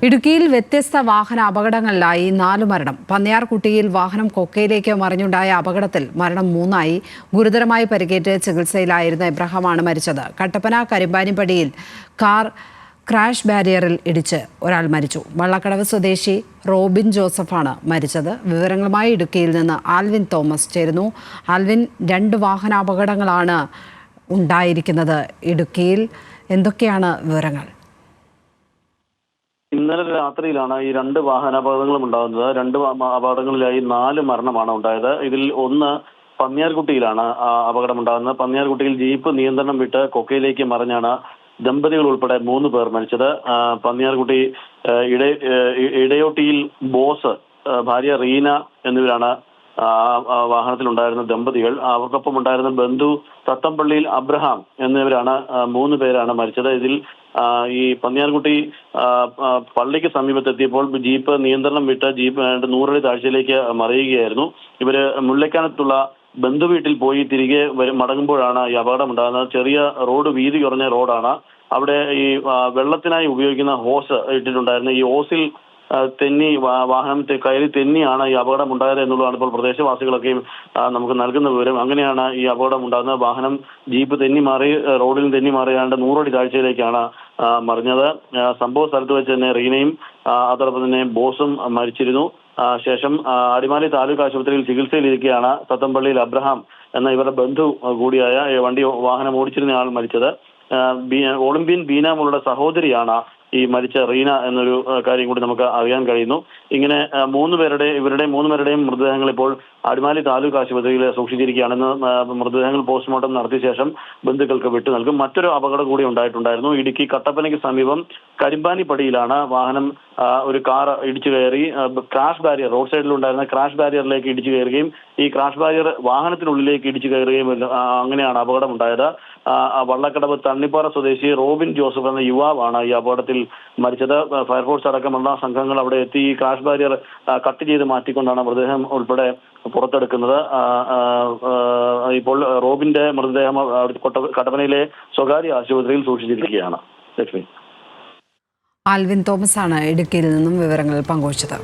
ഇടുക്കിയിൽ വ്യത്യസ്ത വാഹന അപകടങ്ങളിലായി 4 മരണം. പന്നിയാർകുട്ടിയിൽ വാഹനം കൊക്കയിലേക്ക് മറിഞ്ഞുണ്ടായ അപകടത്തിൽ മരണം 3ആയി. ഗുരുതരമായി പരിക്കേറ്റ് ചികിത്സയിലായിരുന്ന ഇബ്രാഹിമാണ് മരിച്ചത്. കട്ടപ്പന കരിമ്പാനിപ്പടിയിൽ കാർ ക്രാഷ് ബാരിയറിൽ ഇടിച്ച് ഒരാൾ മരിച്ചു. വള്ളക്കടവ് സ്വദേശി റോബിൻ ജോസഫാണ് മരിച്ചത്. വിവരങ്ങളുമായി ഇടുക്കിയിൽ നിന്ന് ആൽവിൻ തോമസ് ചേരുന്നു. ആൽവിൻ, 2 വാഹനാപകടങ്ങളാണ് ഉണ്ടായിരിക്കുന്നത് ഇടുക്കിയിൽ. എന്തൊക്കെയാണ് വിവരങ്ങൾ? ഇന്നലെ രാത്രിയിലാണ് ഈ 2 വാഹനാപകടങ്ങളും ഉണ്ടാകുന്നത്. 2 അപകടങ്ങളിലായി 4 മരണമാണ് ഉണ്ടായത്. ഇതിൽ ഒന്ന് പന്നിയാർകുട്ടിയിലാണ് അപകടമുണ്ടാകുന്നത്. പന്നിയാർകുട്ടിയിൽ ജീപ്പ് നിയന്ത്രണം വിട്ട് കൊക്കയിലേക്ക് മറിഞ്ഞാണ് ദമ്പതികൾ ഉൾപ്പെടെ 3 പേർ മരിച്ചത്. പന്നിയാർകുട്ടി ഇടയോട്ടിയിൽ ബോസ്, ഭാര്യ റീന എന്നിവരാണ് വാഹനത്തിലുണ്ടായിരുന്ന ദമ്പതികൾ. അവർക്കൊപ്പം ഉണ്ടായിരുന്ന ബന്ധു തത്തമ്പള്ളിയിൽ അബ്രഹാം എന്നിവരാണ് 3 പേരാണ് മരിച്ചത്. ഇതിൽ ഈ പന്നിയാർകുട്ടി പള്ളിക്ക് സമീപത്തെത്തിയപ്പോൾ ജീപ്പ് നിയന്ത്രണം വിട്ട് ജീപ്പ് 100 അടി താഴ്ചയിലേക്ക് മറിയുകയായിരുന്നു. ഇവര് മുല്ലക്കാനത്തുള്ള ബന്ധുവീട്ടിൽ പോയി തിരികെ മടങ്ങുമ്പോഴാണ് ഈ അപകടം ഉണ്ടാകുന്നത്. ചെറിയ റോഡ്, വീതി കുറഞ്ഞ റോഡാണ്. അവിടെ ഈ വെള്ളത്തിനായി ഉപയോഗിക്കുന്ന ഹോസ് ഇട്ടിട്ടുണ്ടായിരുന്നു. ഈ ഹോസിൽ തെന്നി വാഹനം കയറി തെന്നിയാണ് ഈ അപകടം ഉണ്ടായത് എന്നുള്ളതാണ് ഇപ്പോൾ പ്രദേശവാസികളൊക്കെയും നമുക്ക് നൽകുന്ന വിവരം. അങ്ങനെയാണ് ഈ അപകടം ഉണ്ടാകുന്നത്. വാഹനം ജീപ്പ് തെന്നി മാറി, റോഡിൽ തെന്നി മാറിയാണ്ട് 100 അടി താഴ്ചയിലേക്കാണ് മറിഞ്ഞത്. സംഭവ സ്ഥലത്ത് വെച്ച് തന്നെ റീനയും അതോടൊപ്പം തന്നെ ബോസും മരിച്ചിരുന്നു. ശേഷം അടിമാലി താലൂക്ക് ആശുപത്രിയിൽ ചികിത്സയിലിരിക്കെയാണ് തത്തമ്പള്ളിയിൽ അബ്രഹാം എന്ന ഇവരുടെ ബന്ധു കൂടിയായ വാഹനം ഓടിച്ചിരുന്ന ആൾ മരിച്ചത്. ഒളിമ്പ്യൻ ബീനാമോളുടെ സഹോദരിയാണ് ഈ മരിച്ച റീന എന്നൊരു കാര്യം കൂടി നമുക്ക് അറിയാൻ കഴിയുന്നു. ഇങ്ങനെ ഇവരുടെ 3 പേരുടെയും മൃതദേഹങ്ങൾ ഇപ്പോൾ അടിമാലി താലൂക്ക് ആശുപത്രിയിൽ സൂക്ഷിച്ചിരിക്കുകയാണെന്ന് മൃതദേഹങ്ങൾ പോസ്റ്റ്മോർട്ടം നടത്തിയ ശേഷം ബന്ധുക്കൾക്ക് വിട്ടു നൽകും. മറ്റൊരു അപകടം കൂടി ഉണ്ടായിട്ടുണ്ടായിരുന്നു. ഇടുക്കി കട്ടപ്പനയ്ക്ക് സമീപം കരിമ്പാനിപ്പടിയിലാണ് വാഹനം ഒരു കാർ ഇടിച്ചു കയറി ക്രാഷ് ബാരിയർ, റോഡ് സൈഡിലുണ്ടായിരുന്ന ക്രാഷ് ബാരിയറിലേക്ക് ഇടിച്ചു കയറുകയും ഈ ക്രാഷ് ബാരിയർ വാഹനത്തിനുള്ളിലേക്ക് ഇടിച്ചു കയറുകയും അങ്ങനെയാണ് അപകടം ഉണ്ടായത്. വള്ളക്കടവ് തണ്ണിപ്പാറ സ്വദേശി റോബിൻ ജോസഫ് എന്ന യുവാവാണ് ഈ അപകടത്തിൽ മരിച്ചത്. ഫയർഫോഴ്സ് അടക്കമുള്ള സംഘങ്ങൾ അവിടെ എത്തി ഈ ക്രാഷ് ബാരിയർ കട്ട് ചെയ്ത് മാറ്റിക്കൊണ്ടാണ് മൃതദേഹം ഉൾപ്പെടെ പുറത്തെടുക്കുന്നത്. ഇപ്പോൾ റോബിന്റെ മൃതദേഹം കട്ടപ്പനയിലെ സ്വകാര്യ ആശുപത്രിയിൽ സൂക്ഷിച്ചിരിക്കുകയാണ്. ലക്ഷ്മി. ആൽവിൻ തോമസ് ആണ് ഇടുക്കിയിൽ നിന്നും വിവരങ്ങൾ പങ്കുവച്ചത്.